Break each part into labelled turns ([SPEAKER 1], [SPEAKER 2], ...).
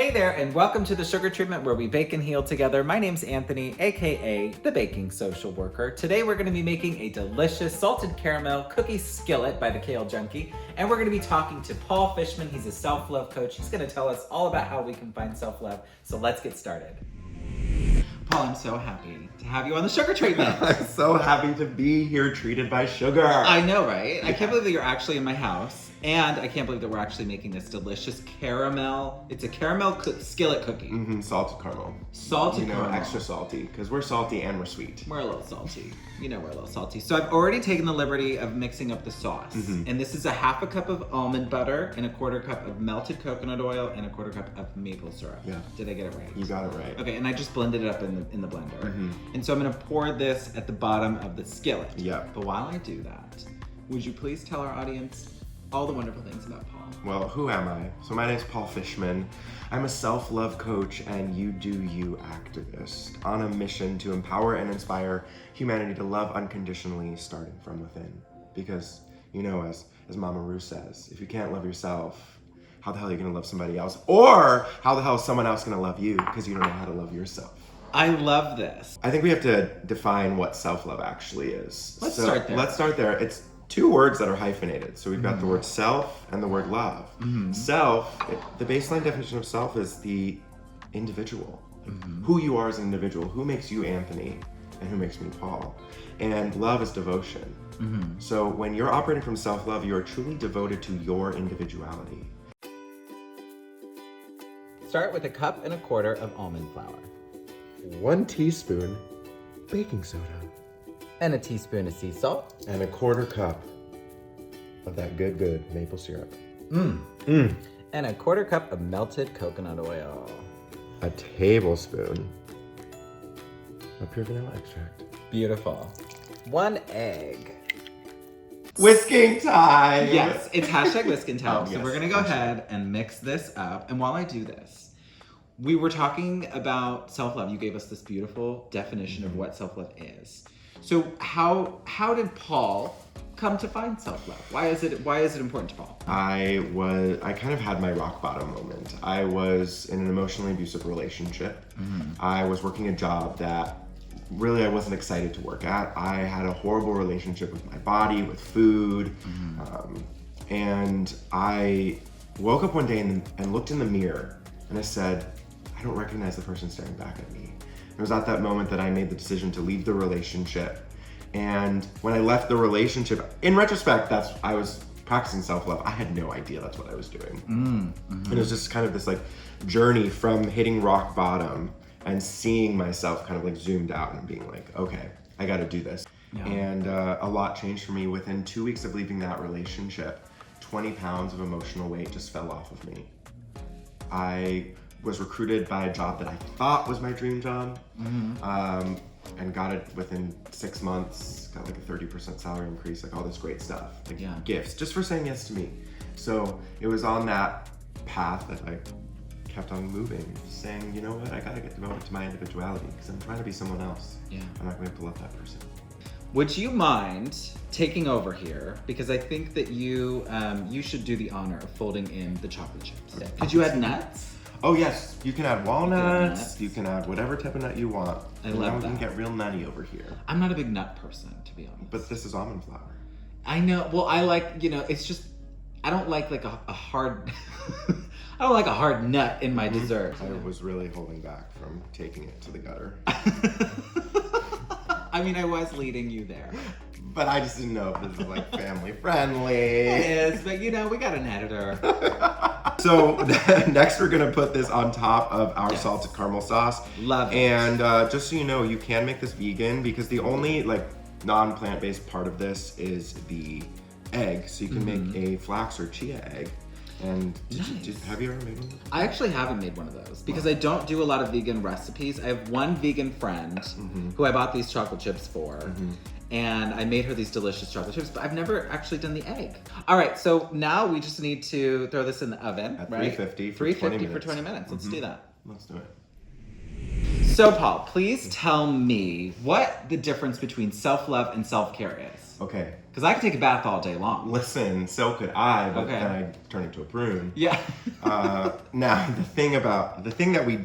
[SPEAKER 1] Hey there, and welcome to the Sugar Treatment where we bake and heal together. My name's Anthony, aka the Baking Social Worker. Today we're going to be making a delicious salted caramel cookie skillet by the Kale Junkie, and we're going to be talking to Paul Fishman. He's a self-love coach. He's going to tell us all about how we can find self-love. So let's get started. Paul, I'm so happy to have you on the Sugar Treatment.
[SPEAKER 2] I'm so happy to be here, treated by sugar.
[SPEAKER 1] I know, right? I can't believe that you're actually in my house. And I can't believe that we're actually making this delicious caramel. It's a caramel skillet cookie.
[SPEAKER 2] Mm-hmm, salted caramel.
[SPEAKER 1] Salted caramel.
[SPEAKER 2] Extra salty, because we're salty and we're sweet.
[SPEAKER 1] We're a little salty. You know we're a little salty. So I've already taken the liberty of mixing up the sauce. Mm-hmm. And this is a half a cup of almond butter and a quarter cup of melted coconut oil and a quarter cup of maple syrup.
[SPEAKER 2] Yeah.
[SPEAKER 1] Did I get it right?
[SPEAKER 2] You got it right.
[SPEAKER 1] Okay, and I just blended it up in the blender.
[SPEAKER 2] Mm-hmm.
[SPEAKER 1] And so I'm gonna pour this at the bottom of the skillet.
[SPEAKER 2] Yeah.
[SPEAKER 1] But while I do that, would you please tell our audience all the wonderful things about Paul?
[SPEAKER 2] Well, who am I? So my name's Paul Fishman. I'm a self-love coach and you do you activist on a mission to empower and inspire humanity to love unconditionally, starting from within. Because, you know, as Mama Ru says, if you can't love yourself, how the hell are you gonna love somebody else? Or how the hell is someone else gonna love you because you don't know how to love yourself?
[SPEAKER 1] I love this.
[SPEAKER 2] I think we have to define what self-love actually is.
[SPEAKER 1] Let's start there.
[SPEAKER 2] Let's start there. It's two words that are hyphenated. So we've got the word self and the word love. Mm-hmm. Self, the baseline definition of self is the individual. Mm-hmm. Who you are as an individual, who makes you Anthony and who makes me Paul. And love is devotion. Mm-hmm. So when you're operating from self-love, you are truly devoted to your individuality.
[SPEAKER 1] Start with a cup and a quarter of almond flour.
[SPEAKER 2] 1 teaspoon baking soda.
[SPEAKER 1] And a teaspoon of sea salt.
[SPEAKER 2] And a quarter cup of that good maple syrup.
[SPEAKER 1] And a quarter cup of melted coconut oil.
[SPEAKER 2] A tablespoon of pure vanilla extract.
[SPEAKER 1] Beautiful. 1 egg.
[SPEAKER 2] Whisking time!
[SPEAKER 1] Yes, it's hashtag whisking time. So
[SPEAKER 2] yes,
[SPEAKER 1] we're gonna go ahead and mix this up. And while I do this, we were talking about self-love. You gave us this beautiful definition of what self-love is. So how did Paul come to find self-love? Why is it important to Paul?
[SPEAKER 2] I kind of had my rock bottom moment. I was in an emotionally abusive relationship. Mm-hmm. I was working a job that really I wasn't excited to work at. I had a horrible relationship with my body, with food. Mm-hmm. And I woke up one day and looked in the mirror and I said, I don't recognize the person staring back at me. It was at that moment that I made the decision to leave the relationship. And when I left the relationship, in retrospect, I was practicing self-love. I had no idea that's what I was doing. Mm-hmm. And it was just kind of this like journey from hitting rock bottom and seeing myself kind of like zoomed out and being like, okay, I gotta do this. Yeah. And a lot changed for me. Within 2 weeks of leaving that relationship, 20 pounds of emotional weight just fell off of me. I was recruited by a job that I thought was my dream job, and got it within 6 months, got like a 30% salary increase, like all this great stuff, like gifts, just for saying yes to me. So it was on that path that I kept on moving, saying, you know what, I gotta get devoted to my individuality because I'm trying to be someone else. Yeah. I'm not gonna have to love that person.
[SPEAKER 1] Would you mind taking over here? Because I think that you should do the honor of folding in the chocolate chips. Okay. Could you add nuts?
[SPEAKER 2] Oh yes, you can add walnuts, you can add whatever type of nut you want.
[SPEAKER 1] I love that.
[SPEAKER 2] We can get real nutty over here.
[SPEAKER 1] I'm not a big nut person, to be honest.
[SPEAKER 2] But this is almond flour.
[SPEAKER 1] I know, well I like, it's just, I don't like a hard, I don't like a hard nut in my dessert.
[SPEAKER 2] I was really holding back from taking it to the gutter.
[SPEAKER 1] I mean, I was leading you there.
[SPEAKER 2] But I just didn't know if this was like family friendly.
[SPEAKER 1] It is, but we got an editor.
[SPEAKER 2] So next we're gonna put this on top of our salted caramel sauce.
[SPEAKER 1] Love it.
[SPEAKER 2] And just so you know, you can make this vegan because the only like non-plant-based part of this is the egg. So you can make a flax or chia egg. And have you ever made one?
[SPEAKER 1] I actually haven't made one of those because I don't do a lot of vegan recipes. I have one vegan friend who I bought these chocolate chips for. And I made her these delicious chocolate chips, but I've never actually done the egg. All right, so now we just need to throw this in the oven,
[SPEAKER 2] at
[SPEAKER 1] right?
[SPEAKER 2] 350
[SPEAKER 1] for 20 minutes. Let's do that.
[SPEAKER 2] Let's do it.
[SPEAKER 1] So, Paul, please tell me what the difference between self-love and self-care is.
[SPEAKER 2] Okay.
[SPEAKER 1] Because I could take a bath all day long.
[SPEAKER 2] Listen, so could I, but
[SPEAKER 1] Okay.
[SPEAKER 2] then I'd turn into a prune.
[SPEAKER 1] Yeah.
[SPEAKER 2] Now, the thing that we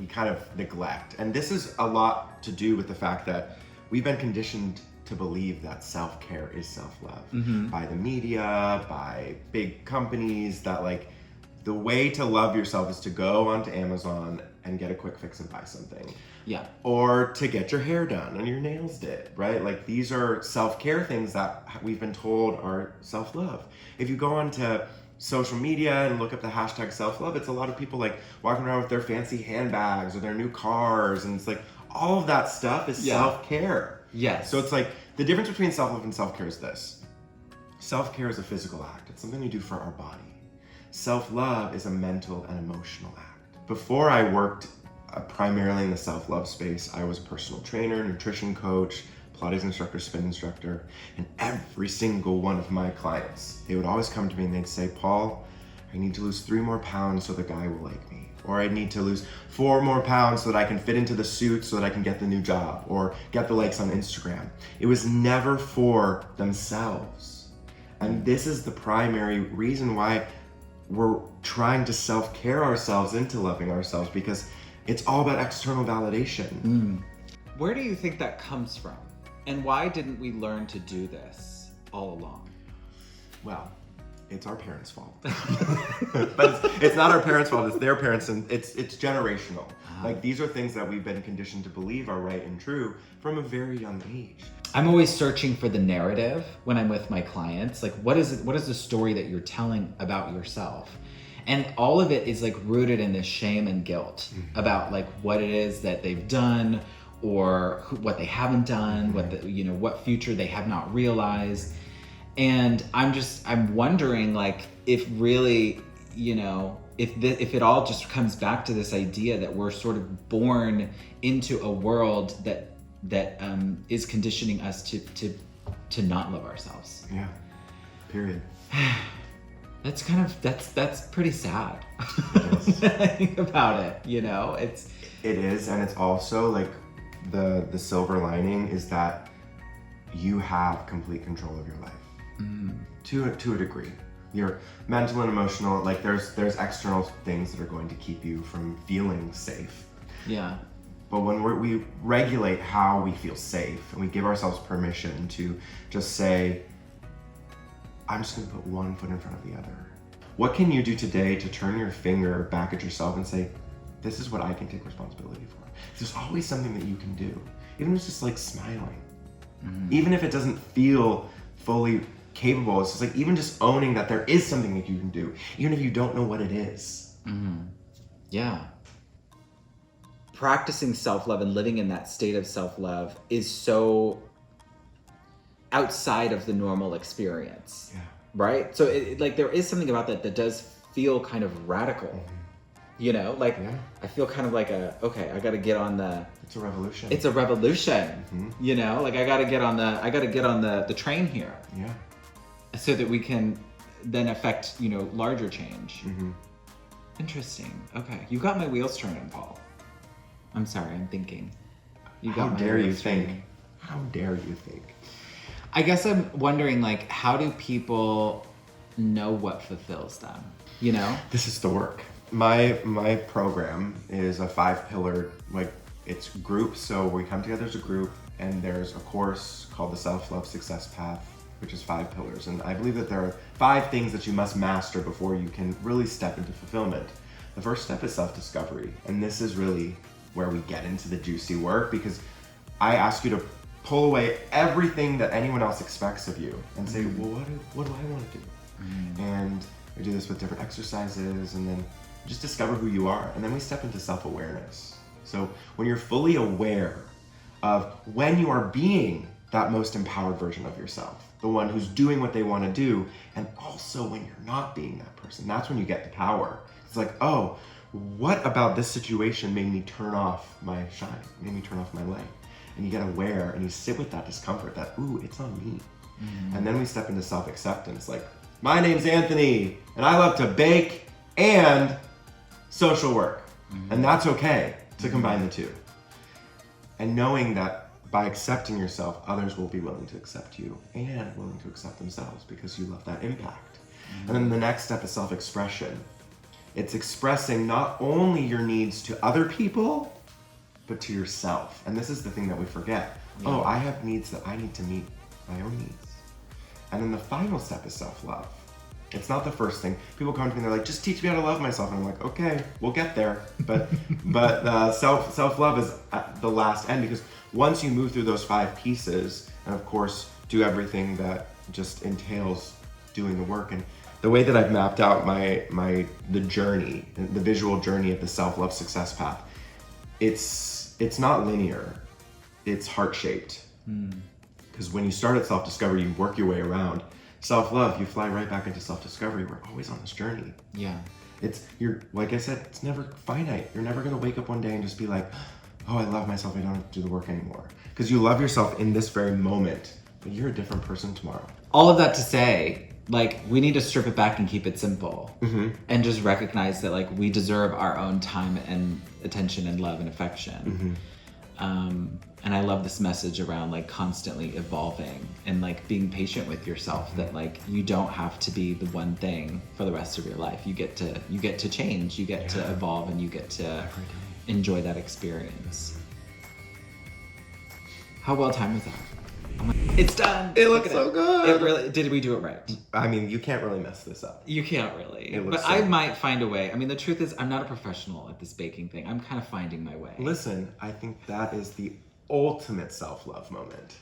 [SPEAKER 2] kind of neglect, and this is a lot to do with the fact that we've been conditioned to believe that self-care is self-love by the media, by big companies, that like the way to love yourself is to go onto Amazon and get a quick fix and buy something.
[SPEAKER 1] Yeah.
[SPEAKER 2] Or to get your hair done and your nails did, right? Like these are self-care things that we've been told are self-love. If you go onto social media and look up the hashtag self-love, it's a lot of people like walking around with their fancy handbags or their new cars, and it's like all of that stuff is self-care.
[SPEAKER 1] Yes.
[SPEAKER 2] So it's like the difference between self-love and self-care is this. Self-care is a physical act. It's something you do for our body. Self-love is a mental and emotional act. Before I worked primarily in the self-love space, I was a personal trainer, nutrition coach, Pilates instructor, spin instructor, and every single one of my clients, they would always come to me and they'd say, Paul, I need to lose 3 more pounds so the guy will like me. Or I need to lose 4 more pounds so that I can fit into the suit so that I can get the new job or get the likes on Instagram. It was never for themselves. And this is the primary reason why we're trying to self-care ourselves into loving ourselves, because it's all about external validation.
[SPEAKER 1] Where do you think that comes from? And why didn't we learn to do this all along?
[SPEAKER 2] Well, it's our parents' fault. But it's not our parents' fault, it's their parents, and it's generational. Like these are things that we've been conditioned to believe are right and true from a very young age.
[SPEAKER 1] I'm always searching for the narrative when I'm with my clients. Like, what is the story that you're telling about yourself? And all of it is like rooted in this shame and guilt about like what it is that they've done or what they haven't done, what future they have not realized. And I'm wondering like if really, if it all just comes back to this idea that we're sort of born into a world that is conditioning us to not love ourselves.
[SPEAKER 2] Yeah. Period.
[SPEAKER 1] That's pretty sad. I think about it,
[SPEAKER 2] It is, and it's also like the silver lining is that you have complete control of your life. To a degree. Your mental and emotional, like there's external things that are going to keep you from feeling safe.
[SPEAKER 1] Yeah.
[SPEAKER 2] But when we regulate how we feel safe and we give ourselves permission to just say, I'm just gonna put one foot in front of the other. What can you do today to turn your finger back at yourself and say, this is what I can take responsibility for? There's always something that you can do. Even if it's just like smiling. Even if it doesn't feel fully capable, it's just like even just owning that there is something that you can do, even if you don't know what it is.
[SPEAKER 1] Yeah. Practicing self-love and living in that state of self-love is so outside of the normal experience.
[SPEAKER 2] Yeah.
[SPEAKER 1] Right? So there is something about that does feel kind of radical. I feel kind of like I gotta get on the...
[SPEAKER 2] It's a revolution.
[SPEAKER 1] It's a revolution. I gotta get on the train here.
[SPEAKER 2] Yeah.
[SPEAKER 1] So that we can then affect, larger change. Interesting. Okay. You got my wheels turning, Paul. I'm sorry, I'm thinking.
[SPEAKER 2] How dare you think? How dare you think?
[SPEAKER 1] I guess I'm wondering, how do people know what fulfills them?
[SPEAKER 2] This is the work. My program is a 5-pillared, it's group. So we come together as a group, and there's a course called the Self-Love Success Path, which is 5 pillars. And I believe that there are 5 things that you must master before you can really step into fulfillment. The first step is self-discovery. And this is really where we get into the juicy work, because I ask you to pull away everything that anyone else expects of you and say, well, what do I want to do? And we do this with different exercises, and then just discover who you are. And then we step into self-awareness. So when you're fully aware of when you are being that most empowered version of yourself, the one who's doing what they want to do, and also when you're not being that person, that's when you get the power. It's like, oh, what about this situation made me turn off my shine, made me turn off my light? And you get aware and you sit with that discomfort that, ooh, it's on me. And then we step into self-acceptance, like, my name's Anthony, and I love to bake and social work. And that's okay to combine the two. And knowing that by accepting yourself, others will be willing to accept you and willing to accept themselves because you love that impact. And then the next step is self-expression. It's expressing not only your needs to other people, but to yourself. And this is the thing that we forget.
[SPEAKER 1] Yeah.
[SPEAKER 2] Oh, I have needs that I need to meet my own needs. And then the final step is self-love. It's not the first thing. People come to me and they're like, just teach me how to love myself. And I'm like, okay, we'll get there. But self-love is at the last end, because once you move through those 5 pieces, and of course, do everything that just entails doing the work. And the way that I've mapped out the journey, the visual journey of the self-love success path, it's not linear. It's heart-shaped. Because when you start at self-discovery, you work your way around. Self-love, you fly right back into self-discovery. We're always on this journey.
[SPEAKER 1] Yeah.
[SPEAKER 2] You're like I said, it's never finite. You're never gonna wake up one day and just be like, oh, I love myself, I don't have to do the work anymore. Because you love yourself in this very moment, but you're a different person tomorrow.
[SPEAKER 1] All of that to say, like, we need to strip it back and keep it simple. And just recognize that, like, we deserve our own time and attention and love and affection. And I love this message around, like, constantly evolving and, like, being patient with yourself, that, like, you don't have to be the one thing for the rest of your life. You get to change, you get to evolve, and you get to enjoy that experience. How well timed was that? Oh my, it's done.
[SPEAKER 2] It looks so good.
[SPEAKER 1] It really, did we do it right?
[SPEAKER 2] I mean, you can't really mess this up.
[SPEAKER 1] You can't really.
[SPEAKER 2] It
[SPEAKER 1] But
[SPEAKER 2] looks
[SPEAKER 1] I
[SPEAKER 2] so-
[SPEAKER 1] might find a way. I mean, the truth is, I'm not a professional at this baking thing. I'm kind of finding my way.
[SPEAKER 2] Listen, I think that is the ultimate self-love moment.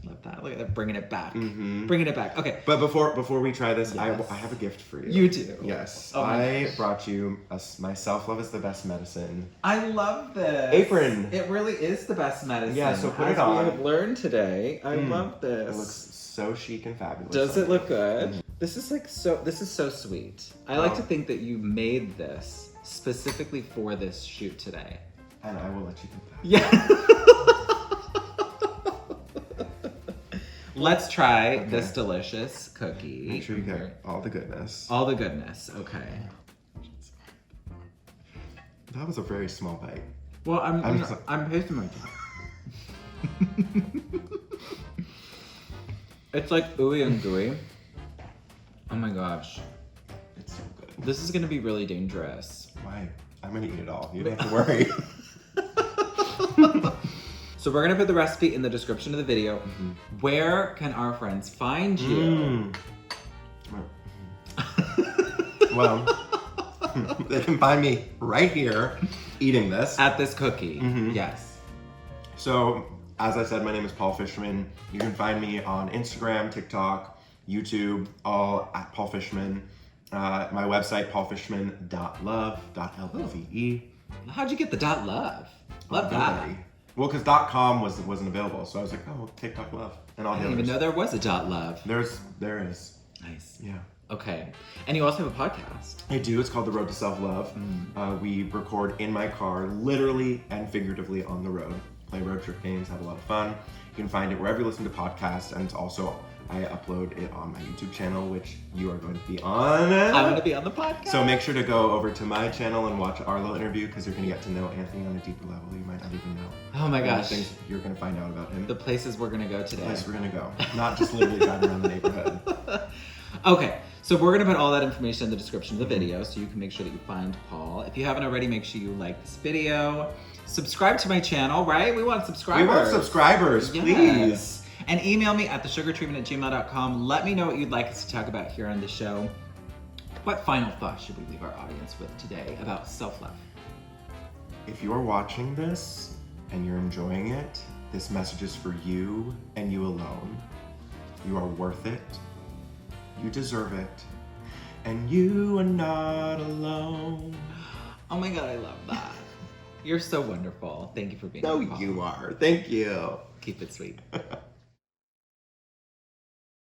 [SPEAKER 1] Love that. Look at that, bringing it back. Bringing it back. Okay.
[SPEAKER 2] But before we try this,
[SPEAKER 1] Yes.
[SPEAKER 2] I have a gift for you.
[SPEAKER 1] You do?
[SPEAKER 2] Yes.
[SPEAKER 1] Oh my
[SPEAKER 2] I
[SPEAKER 1] gosh.
[SPEAKER 2] brought you my self-love is the best medicine.
[SPEAKER 1] I love this.
[SPEAKER 2] Apron.
[SPEAKER 1] It really is the best medicine.
[SPEAKER 2] Yeah, so put
[SPEAKER 1] As
[SPEAKER 2] it on.
[SPEAKER 1] we have learned today. I love this.
[SPEAKER 2] It looks so chic and fabulous.
[SPEAKER 1] Does
[SPEAKER 2] on
[SPEAKER 1] it
[SPEAKER 2] you.
[SPEAKER 1] look good? This is so sweet. I like
[SPEAKER 2] Oh.
[SPEAKER 1] to think that you made this specifically for this shoot today.
[SPEAKER 2] And I will let you think that.
[SPEAKER 1] Yeah. Let's try this delicious cookie.
[SPEAKER 2] Make sure you get all the goodness.
[SPEAKER 1] All the goodness. Okay.
[SPEAKER 2] That was a very small bite.
[SPEAKER 1] Well, I'm
[SPEAKER 2] I'm
[SPEAKER 1] pacing my It's like ooey and gooey. Oh my gosh.
[SPEAKER 2] It's so good.
[SPEAKER 1] This is gonna be really dangerous.
[SPEAKER 2] Why? I'm gonna eat it all. You don't have to worry.
[SPEAKER 1] So we're gonna put the recipe in the description of the video. Where can our friends find you?
[SPEAKER 2] Well, they can find me right here eating this.
[SPEAKER 1] At this cookie. Yes.
[SPEAKER 2] So, as I said, my name is Paul Fishman. You can find me on Instagram, TikTok, YouTube, all at Paul Fishman. My website, paulfishman.love.love.
[SPEAKER 1] How'd you get the .love? Love that.
[SPEAKER 2] Nobody. Well, because .com wasn't available, so I was like, oh, TikTok love, and all
[SPEAKER 1] I
[SPEAKER 2] the
[SPEAKER 1] didn't even
[SPEAKER 2] others.
[SPEAKER 1] know there was a .love.
[SPEAKER 2] There is.
[SPEAKER 1] Nice.
[SPEAKER 2] Yeah.
[SPEAKER 1] Okay. And you also have a podcast.
[SPEAKER 2] I do. It's called The Road to Self-Love. We record in my car, literally and figuratively on the road. Play road trip games, have a lot of fun. You can find it wherever you listen to podcasts, and it's also, I upload it on my YouTube channel, which you are going to be on.
[SPEAKER 1] I'm going to be on the podcast.
[SPEAKER 2] So make sure to go over to my channel and watch our little interview, because you're going to get to know Anthony on a deeper level you might not even know.
[SPEAKER 1] Oh my
[SPEAKER 2] And the
[SPEAKER 1] gosh.
[SPEAKER 2] things you're going to find out about him.
[SPEAKER 1] The places we're going to go today.
[SPEAKER 2] The place we're going to go. Not just literally driving around the neighborhood.
[SPEAKER 1] Okay, so we're gonna put all that information in the description of the video so you can make sure that you find Paul. If you haven't already, make sure you like this video. Subscribe to my channel, right? We want subscribers.
[SPEAKER 2] We want subscribers,
[SPEAKER 1] Yes.
[SPEAKER 2] please.
[SPEAKER 1] And email me at thesugartreatment@gmail.com. Let me know what you'd like us to talk about here on the show. What final thoughts should we leave our audience with today about self-love?
[SPEAKER 2] If you're watching this and you're enjoying it, this message is for you and you alone. You are worth it. You deserve it. And you are not alone.
[SPEAKER 1] Oh my God, I love that. You're so wonderful. Thank you for being
[SPEAKER 2] No,
[SPEAKER 1] here, Paul.
[SPEAKER 2] you are. Thank you.
[SPEAKER 1] Keep it sweet.